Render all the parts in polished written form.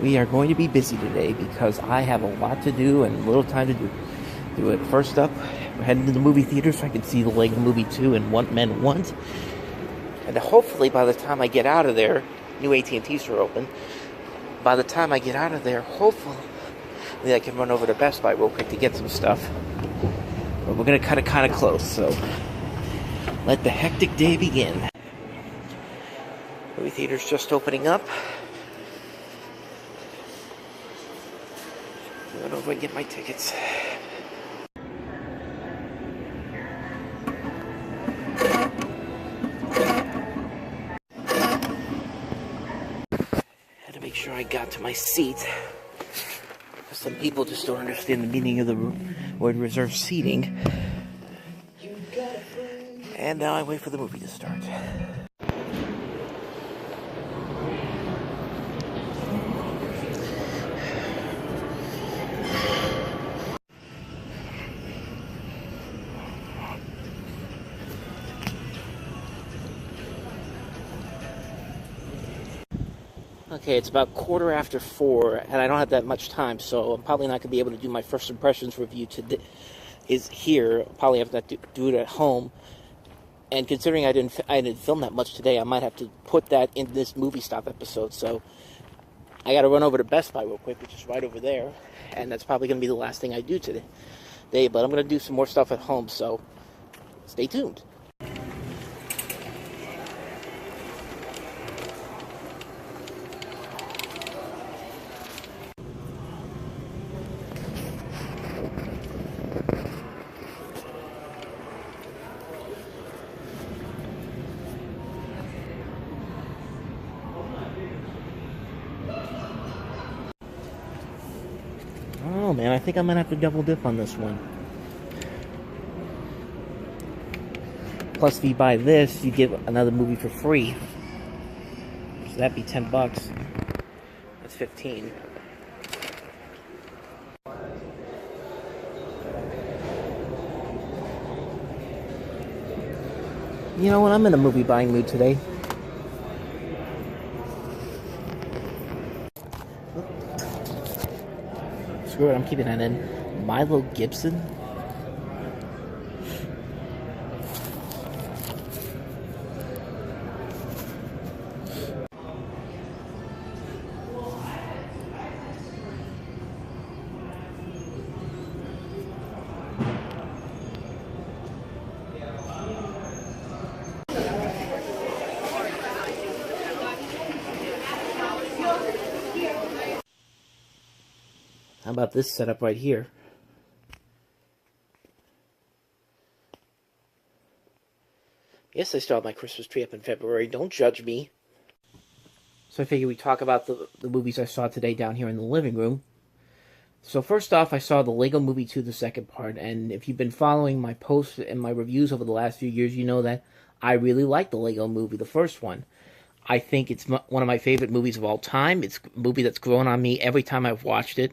We are going to be busy today because I have a lot to do and little time to do it. First up, we're heading to the movie theater so I can see the Lego Movie 2 and Want Men Want. And hopefully by the time I get out of there, new AT&T store open, by the time I get out of there, hopefully I can run over to Best Buy real quick to get some stuff. But we're going to cut it kind of close, so let the hectic day begin. Movie theater's just opening up. Run over and get my tickets. Had to make sure I got to my seat. Some people just don't understand the meaning of the word reserved seating. And now I wait for the movie to start. Okay, it's about 4:15, and I don't have that much time, so I'm probably not going to be able to do my first impressions review today. Is here. I'll probably have to do it at home. And considering I didn't film that much today, I might have to put that in this movie stop episode. So I got to run over to Best Buy real quick, which is right over there, and that's probably going to be the last thing I do today. But I'm going to do some more stuff at home, so stay tuned. Oh man, I think I might have to double dip on this one. Plus, if you buy this, you get another movie for free. So that'd be $10. That's 15. You know what? I'm in a movie buying mood today. Screw it, I'm keeping that in. Milo Gibson? How about this setup right here? Yes, I still have my Christmas tree up in February. Don't judge me. So I figured we'd talk about the movies I saw today down here in the living room. So first off, I saw the Lego Movie 2, the second part. And if you've been following my posts and my reviews over the last few years, you know that I really like the Lego Movie, the first one. I think it's one of my favorite movies of all time. It's a movie that's grown on me every time I've watched it.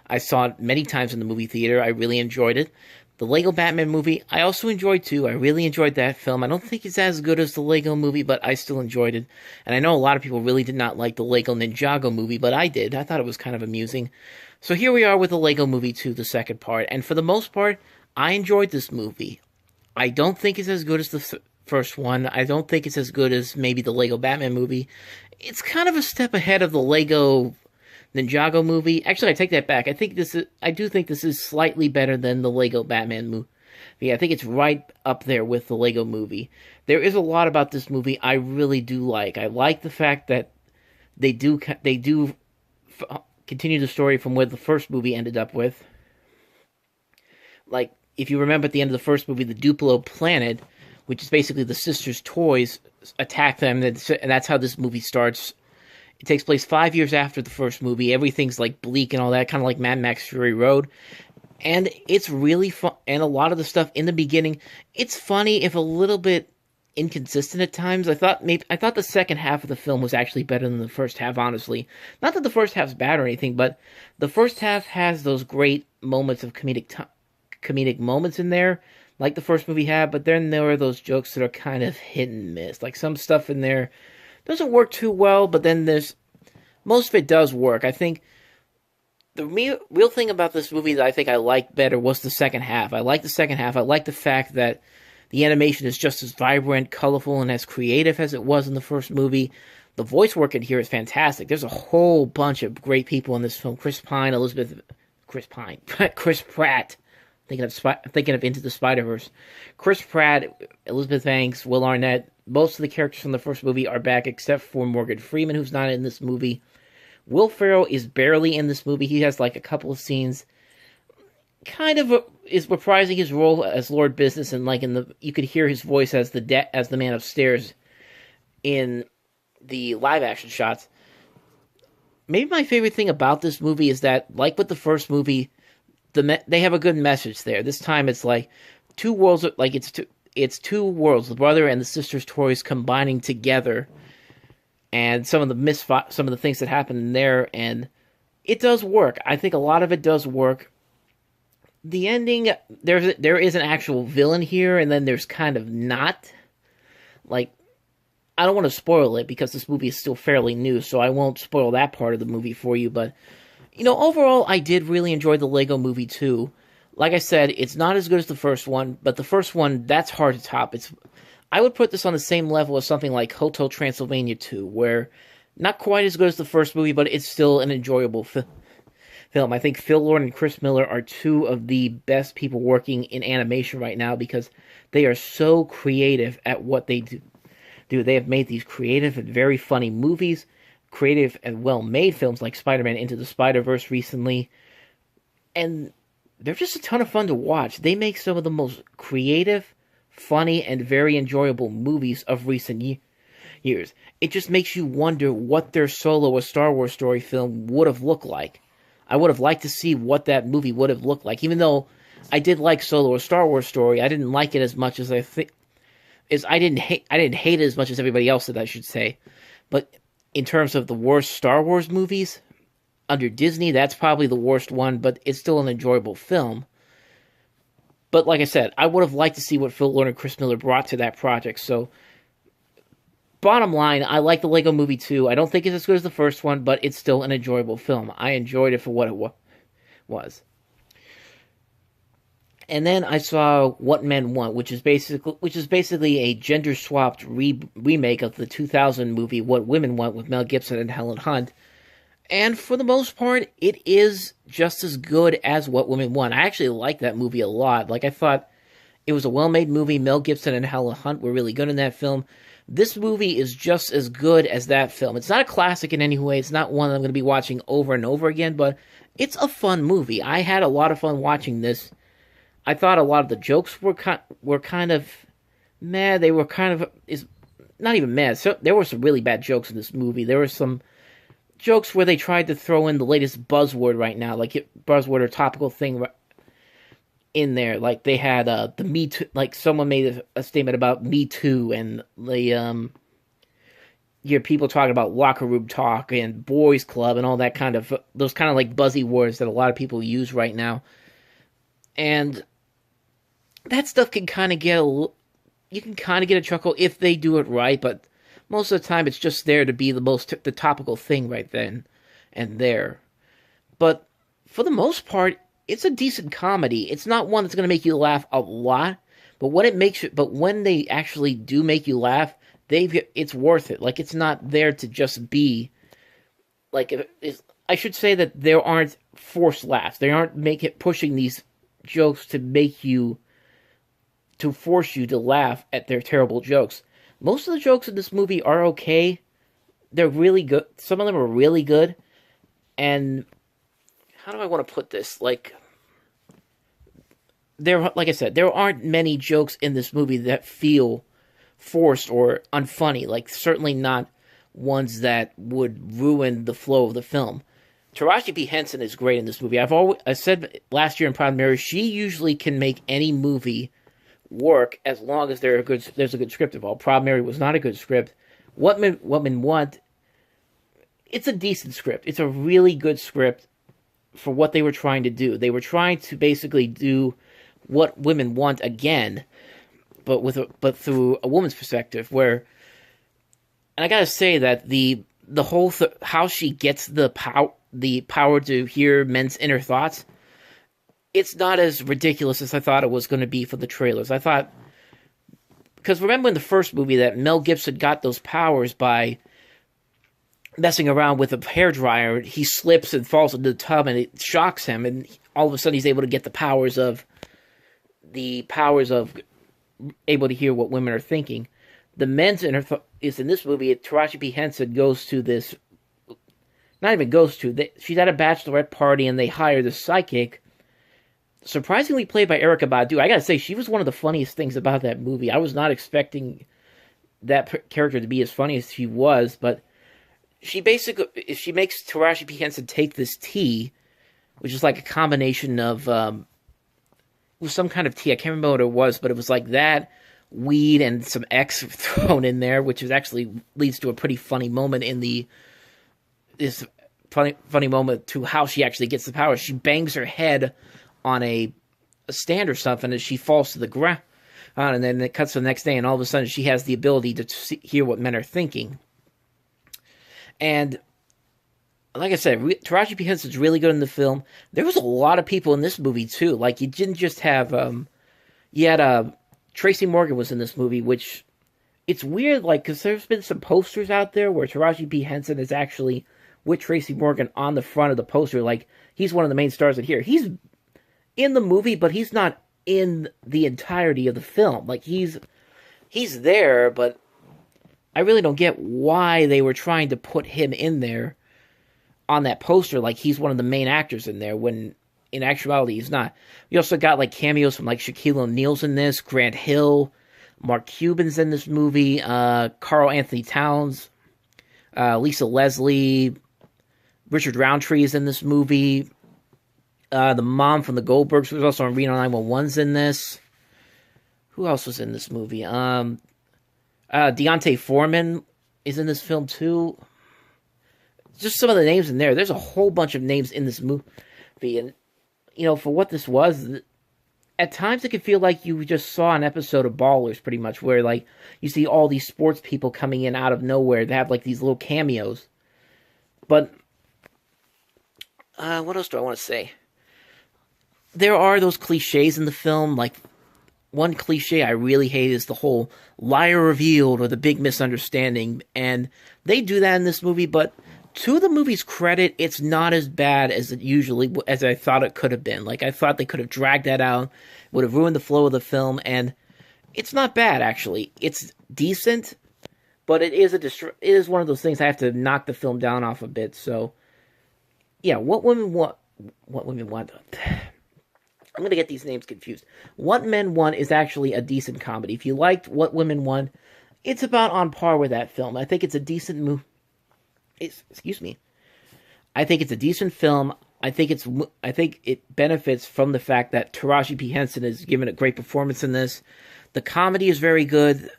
I saw it many times in the movie theater. I really enjoyed it. The Lego Batman movie, I also enjoyed too. I really enjoyed that film. I don't think it's as good as the Lego movie, but I still enjoyed it. And I know a lot of people really did not like the Lego Ninjago movie, but I did. I thought it was kind of amusing. So here we are with the Lego Movie 2, the second part. And for the most part, I enjoyed this movie. I don't think it's as good as the first one. I don't think it's as good as maybe the Lego Batman movie. It's kind of a step ahead of the Lego Ninjago movie. Actually, I take that back. I do think this is slightly better than the Lego Batman movie. I think it's right up there with the Lego movie. There is a lot about this movie I really do like. I like the fact that they do continue the story from where the first movie ended up with. Like, if you remember at the end of the first movie, the Duplo planet, which is basically the sisters' toys, attack them, and that's how this movie starts. It takes place 5 years after the first movie. Everything's like bleak and all that, kind of like Mad Max Fury Road. And it's really fun. And a lot of the stuff in the beginning, it's funny if a little bit inconsistent at times. I thought the second half of the film was actually better than the first half, honestly. Not that the first half's bad or anything, but the first half has those great moments of comedic moments in there, like the first movie had, but then there are those jokes that are kind of hit and miss. Like some stuff in there doesn't work too well, but then there's most of it does work. I think the real thing about this movie that I think I liked better was the second half. I like the second half. I like the fact that the animation is just as vibrant, colorful, and as creative as it was in the first movie. The voice work in here is fantastic. There's a whole bunch of great people in this film. Chris Pratt. Thinking of Into the Spider-Verse. Chris Pratt, Elizabeth Banks, Will Arnett. Most of the characters from the first movie are back, except for Morgan Freeman, who's not in this movie. Will Ferrell is barely in this movie. He has like a couple of scenes. Is reprising his role as Lord Business, and like you could hear his voice as the man upstairs in the live action shots. Maybe my favorite thing about this movie is that, like with the first movie, they have a good message there. This time it's like two worlds, like it's two worlds, the brother and the sister's toys combining together, and some of the things that happen in there, and it does work. I think a lot of it does work. The ending, there is an actual villain here, and then there's kind of not. Like, I don't want to spoil it because this movie is still fairly new, so I won't spoil that part of the movie for you, but overall, I did really enjoy the Lego Movie 2. Like I said, it's not as good as the first one, but the first one, that's hard to top. I would put this on the same level as something like Hotel Transylvania 2, where not quite as good as the first movie, but it's still an enjoyable film. I think Phil Lord and Chris Miller are two of the best people working in animation right now because they are so creative at what they do. They have made these creative and very funny movies, creative and well-made films like Spider-Man Into the Spider-Verse recently, and they're just a ton of fun to watch. They make some of the most creative, funny, and very enjoyable movies of recent years. It just makes you wonder what their Solo: A Star Wars Story film would have looked like. I would have liked to see what that movie would have looked like. Even though I did like Solo: A Star Wars Story, I didn't like it as much as I didn't hate it as much as everybody else did, I should say. But in terms of the worst Star Wars movies under Disney, that's probably the worst one, but it's still an enjoyable film. But like I said, I would have liked to see what Phil Lord and Chris Miller brought to that project. So, bottom line, I like the Lego Movie 2. I don't think it's as good as the first one, but it's still an enjoyable film. I enjoyed it for what it was. And then I saw What Men Want, which is basically a gender-swapped remake of the 2000 movie What Women Want with Mel Gibson and Helen Hunt. And for the most part, it is just as good as What Women Want. I actually like that movie a lot. Like, I thought it was a well-made movie. Mel Gibson and Helen Hunt were really good in that film. This movie is just as good as that film. It's not a classic in any way. It's not one that I'm going to be watching over and over again, but it's a fun movie. I had a lot of fun watching this. I thought a lot of the jokes were kind of meh. They were not even meh. So there were some really bad jokes in this movie. There were some jokes where they tried to throw in the latest buzzword right now, like buzzword or topical thing in there. Like they had the Me Too, like someone made a statement about Me Too, and you hear people talking about locker room talk and boys club and all that those kind of like buzzy words that a lot of people use right now. And that stuff can kind of get a chuckle if they do it right, but most of the time it's just there to be the topical thing right then and there. But for the most part, it's a decent comedy. It's not one that's going to make you laugh a lot, but when they actually do make you laugh, it's worth it. Like, it's not there to just be like, I should say that there aren't forced laughs. They aren't pushing these jokes to force you to laugh at their terrible jokes. Most of the jokes in this movie are okay. They're really good. Some of them are really good. And how do I want to put this? Like I said, there aren't many jokes in this movie that feel forced or unfunny. Like, certainly not ones that would ruin the flow of the film. Taraji P. Henson is great in this movie. I said last year in Proud Mary, she usually can make any movie work as long as there's a good script involved. Proud Mary was not a good script. What Men Want, it's a decent script. It's a really good script for what they were trying to do. They were trying to basically do What Women Want again, but through a woman's perspective. And I gotta say that the the whole how she gets the power to hear men's inner thoughts, it's not as ridiculous as I thought it was going to be for the trailers. I thought, because remember in the first movie that Mel Gibson got those powers by messing around with a hairdryer. He slips and falls into the tub, and it shocks him, and all of a sudden he's able to get the powers of able to hear what women are thinking. The men's inner is in this movie. Taraji P. Henson goes to this, not even goes to. She's at a bachelorette party, and they hire this psychic, surprisingly played by Erykah Badu. I gotta say, she was one of the funniest things about that movie. I was not expecting that character to be as funny as she was, but she makes Taraji P. Henson take this tea, which is like a combination of it was some kind of tea. I can't remember what it was, but it was like that, weed, and some X thrown in there, which is actually leads to a pretty funny moment in this funny moment to how she actually gets the power. She bangs her head on a stand or something as she falls to the ground, and then it cuts to the next day, and all of a sudden she has the ability to hear what men are thinking. And like I said, Taraji P. Henson's really good in the film. There was a lot of people in this movie too. Like, you didn't just have you had Tracy Morgan was in this movie, which it's weird, like, because there's been some posters out there where Taraji P. Henson is actually with Tracy Morgan on the front of the poster. Like, he's one of the main stars in here. He's in the movie, but he's not in the entirety of the film. Like, he's there, but I really don't get why they were trying to put him in there on that poster like he's one of the main actors in there, when in actuality he's not. We also got like cameos from like Shaquille O'Neal's in this, Grant Hill, Mark Cuban's in this movie, Carl Anthony Towns, Lisa Leslie, Richard Roundtree is in this movie. The mom from the Goldbergs was also on Reno 911's in this. Who else was in this movie? Deontay Foreman is in this film too. Just some of the names in there. There's a whole bunch of names in this movie, and for what this was, at times it could feel like you just saw an episode of Ballers, pretty much, where like you see all these sports people coming in out of nowhere. They have like these little cameos. But what else do I want to say? There are those cliches in the film. Like, one cliche I really hate is the whole liar revealed or the big misunderstanding, and they do that in this movie, but to the movie's credit, it's not as bad as as I thought it could have been. Like, I thought they could have dragged that out, would have ruined the flow of the film, and it's not bad, actually. It's decent, but it is one of those things I have to knock the film down off a bit. So, yeah, What Women Want. I'm going to get these names confused. What Men Want is actually a decent comedy. If you liked What Women Want, it's about on par with that film. I think it's a decent movie. Excuse me. I think it's a decent film. I think it benefits from the fact that Taraji P. Henson has given a great performance in this. The comedy is very good,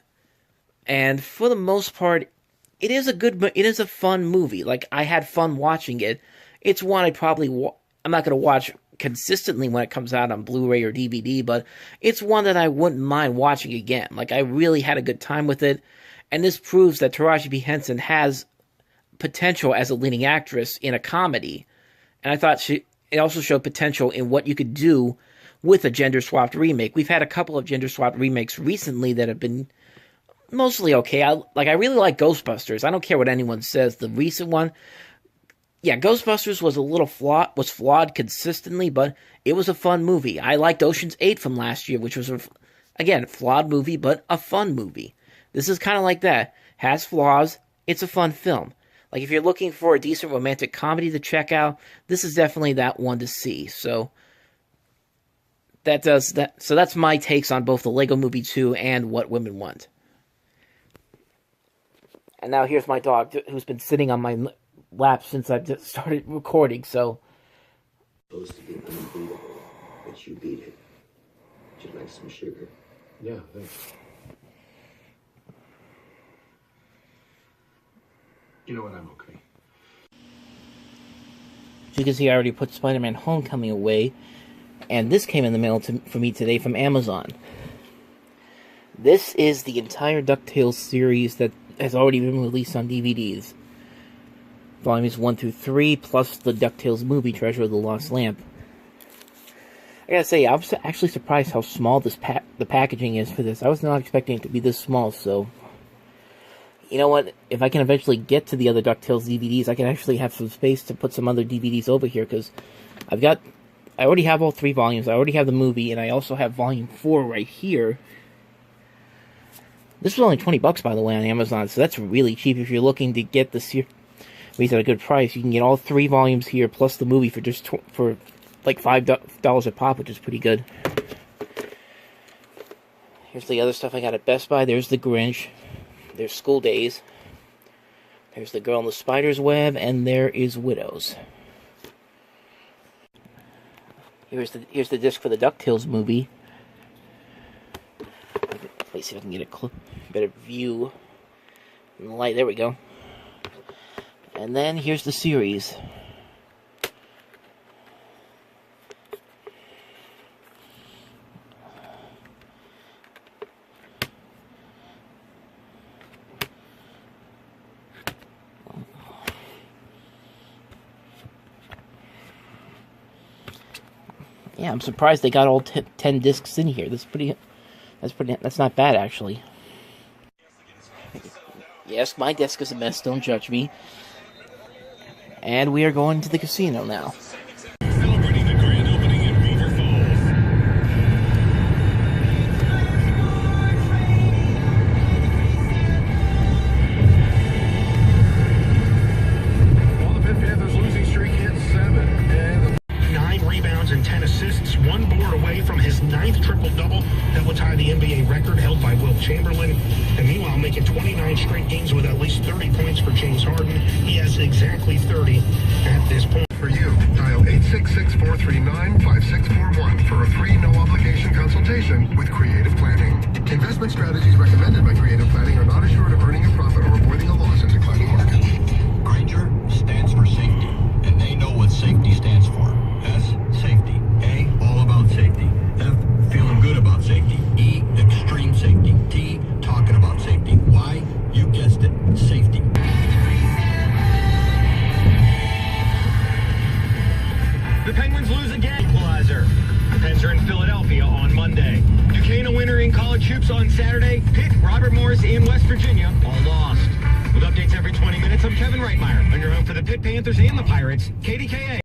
and for the most part, it is a fun movie. Like, I had fun watching it. It's one I'm not going to watch consistently when it comes out on Blu-ray or DVD, but it's one that I wouldn't mind watching again. Like, I really had a good time with it, and this proves that Taraji P. Henson has potential as a leading actress in a comedy, and I thought it also showed potential in what you could do with a gender-swapped remake. We've had a couple of gender-swapped remakes recently that have been mostly okay. I really like Ghostbusters. I don't care what anyone says. The recent one, yeah, Ghostbusters was flawed consistently, but it was a fun movie. I liked Ocean's 8 from last year, which was, again, a flawed movie, but a fun movie. This is kind of like that. Has flaws. It's a fun film. Like, if you're looking for a decent romantic comedy to check out, this is definitely that one to see. So that's my takes on both the Lego Movie 2 and What Women Want. And now here's my dog, who's been sitting on my lap since I just started recording, so. Supposed to be unbeatable, but you beat it. Would you like some sugar? Yeah, thanks. You know what, I'm okay. As you can see, I already put Spider-Man Homecoming away, and this came in the mail for me today from Amazon. This is the entire DuckTales series that has already been released on DVDs. volumes 1 through 3, plus the DuckTales movie, Treasure of the Lost Lamp. I gotta say, I was actually surprised how small the packaging is for this. I was not expecting it to be this small, so... You know what? If I can eventually get to the other DuckTales DVDs, I can actually have some space to put some other DVDs over here, because I already have all 3 volumes. I already have the movie, and I also have volume 4 right here. This was only $20, by the way, on Amazon, so that's really cheap if you're looking to get the series at a good price. You can get all 3 volumes here, plus the movie for just for like $5 a pop, which is pretty good. Here's the other stuff I got at Best Buy. There's the Grinch. There's School Days. There's The Girl in the Spider's Web, and there is Widows. Here's the disc for the DuckTales movie. Let me see if I can get a better view in the light. There we go. And then here's the series. Yeah, I'm surprised they got all 10 discs in here. That's not bad, actually. Yes, my desk is a mess, don't judge me. And we are going to the casino now. Celebrating the grand opening in Beaver Falls. Well, the Pitt Panthers losing streak hits 7. And 9 rebounds and 10 assists, 1 board away from his 9th triple-double that will tie the NBA record held by Wilt Chamberlain. And meanwhile, making 29 straight games with at least 30 points for James Harden. He has exactly 30 at this point. For you, dial 866-439-5641 for a free no-obligation consultation with Creative Planning. Investment strategies recommended by Creative Planning are not assured of earning a profit or avoiding a loss in declining markets. Granger stands for safety, and they know what safety stands for. S, safety. A, all about safety. F, feeling good about safety. E, extreme safety. T, talking about safety. Y, you guessed it, safety. The Penguins lose again. Equalizer. The Pens are in Philadelphia on Monday. Duquesne a winner in college hoops on Saturday. Pitt, Robert Morris in West Virginia, all lost. With updates every 20 minutes, I'm Kevin Reitmeyer, on your home for the Pitt Panthers and the Pirates, KDKA.